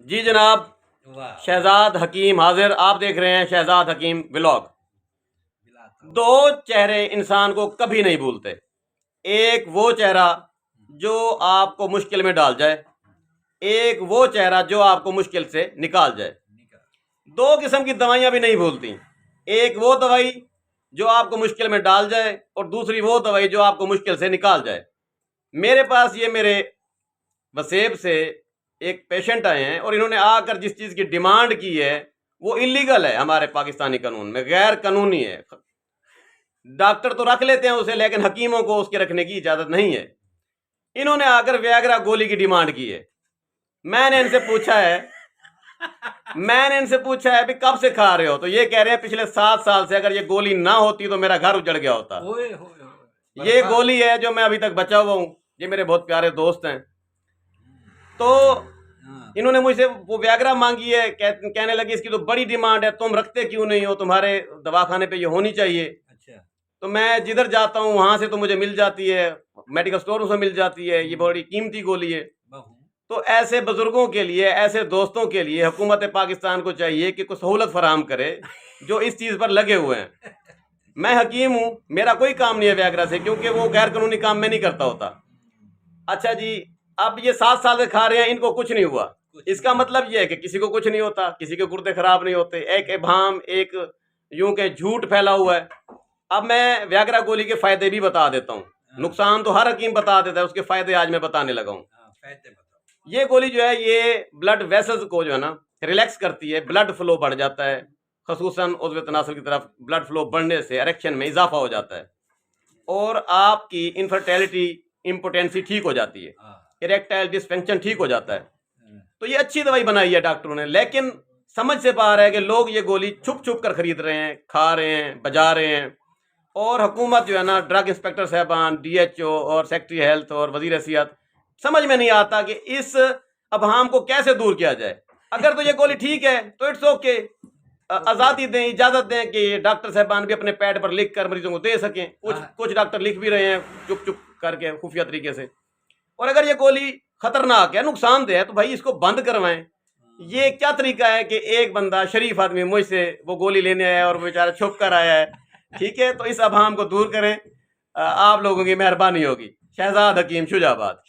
जी जनाब, वाह। शहजाद हकीम हाजिर। आप देख रहे हैं शहजाद हकीम व्लॉग। दो चेहरे इंसान को कभी नहीं भूलते। एक वो चेहरा जो आपको मुश्किल में डाल जाए, एक वो चेहरा जो आपको मुश्किल से निकाल जाए। दो किस्म की दवाइयां भी नहीं भूलती। एक वो दवाई जो आपको मुश्किल में डाल जाए और दूसरी वो दवाई जो आपको मुश्किल से निकाल जाए। मेरे पास ये मेरे वसेब से एक पेशेंट आए हैं और इन्होंने आकर जिस चीज़ की डिमांड की है वो इलीगल है, हमारे पाकिस्तानी कानून में गैर कानूनी है। डॉक्टर तो रख लेते हैं उसे, लेकिन हकीमों को उसके रखने की इजाज़त नहीं है। इन्होंने आकर व्याग्रा गोली की डिमांड की है। मैंने इनसे पूछा है भी कब से खा रहे हो, तो ये कह रहे हैं पिछले 7 साल से। अगर ये गोली ना होती तो मेरा घर उजड़ गया होता। ये गोली है जो मैं अभी तक बचा हुआ हूँ। ये मेरे बहुत प्यारे दोस्त हैं। तो इन्होंने मुझसे वो व्याग्रा मांगी है। कहने लगे इसकी तो बड़ी डिमांड है, तुम रखते क्यों नहीं हो, तुम्हारे दवाखाने पे ये होनी चाहिए। अच्छा। तो मैं जिधर जाता हूँ वहां से तो मुझे मिल जाती है, मेडिकल स्टोरों से मिल जाती है। ये बड़ी कीमती गोली है। तो ऐसे बुजुर्गों के लिए, ऐसे दोस्तों के लिए हुकूमत पाकिस्तान को चाहिए कि कुछ सहूलत फराहम करे जो इस चीज़ पर लगे हुए हैं। मैं हकीम हूँ, मेरा कोई काम नहीं है व्याग्रा से, क्योंकि वो गैर कानूनी काम मैं नहीं करता होता। अच्छा जी, अब ये 7 साल से खा रहे हैं, इनको कुछ नहीं हुआ। इसका मतलब ये है कि किसी को कुछ नहीं होता, किसी के गुर्दे खराब नहीं होते। एक इबाम, एक यूं के झूठ फैला हुआ है। अब मैं व्याग्रा गोली के फायदे भी बता देता हूँ। नुकसान तो हर हकीम बता देता है, उसके फायदे आज मैं बताने लगा हूँ। ये गोली जो है ये ब्लड वेसल्स को जो है ना रिलैक्स करती है, ब्लड फ्लो बढ़ जाता है। खसूसन उज़्व तनासुल की तरफ ब्लड फ्लो बढ़ने से इरेक्शन में इजाफा हो जाता है और आपकी इनफर्टिलिटी, इम्पोटेंसी ठीक हो जाती है, इरेक्टाइल डिसफंक्शन ठीक हो जाता है। तो ये अच्छी दवाई बनाई है डॉक्टरों ने, लेकिन समझ से बाहर है कि लोग ये गोली छुप छुप कर खरीद रहे हैं, खा रहे हैं, बजा रहे हैं। और हुकूमत जो है ना, ड्रग इंस्पेक्टर साहबान, DHO और सेक्रेटरी हेल्थ और वजीर सेहत, समझ में नहीं आता कि इस अबहाम को कैसे दूर किया जाए। अगर तो ये गोली ठीक है तो इट्स ओके, आज़ादी दें, इजाज़त दें कि डॉक्टर साहबान भी अपने पैड पर लिख कर मरीजों को दे सकें। कुछ डॉक्टर लिख भी रहे हैं चुप चुप करके, खुफिया तरीके से। और अगर ये गोली खतरनाक है, नुकसानदेह है, तो भाई इसको बंद करवाएं। ये क्या तरीका है कि एक बंदा शरीफ आदमी मुझसे वो गोली लेने आया और वो बेचारा छुप कर आया है। ठीक है, तो इस अबहाम को दूर करें, आप लोगों की मेहरबानी होगी। शहजाद हकीम, शुजाबाद।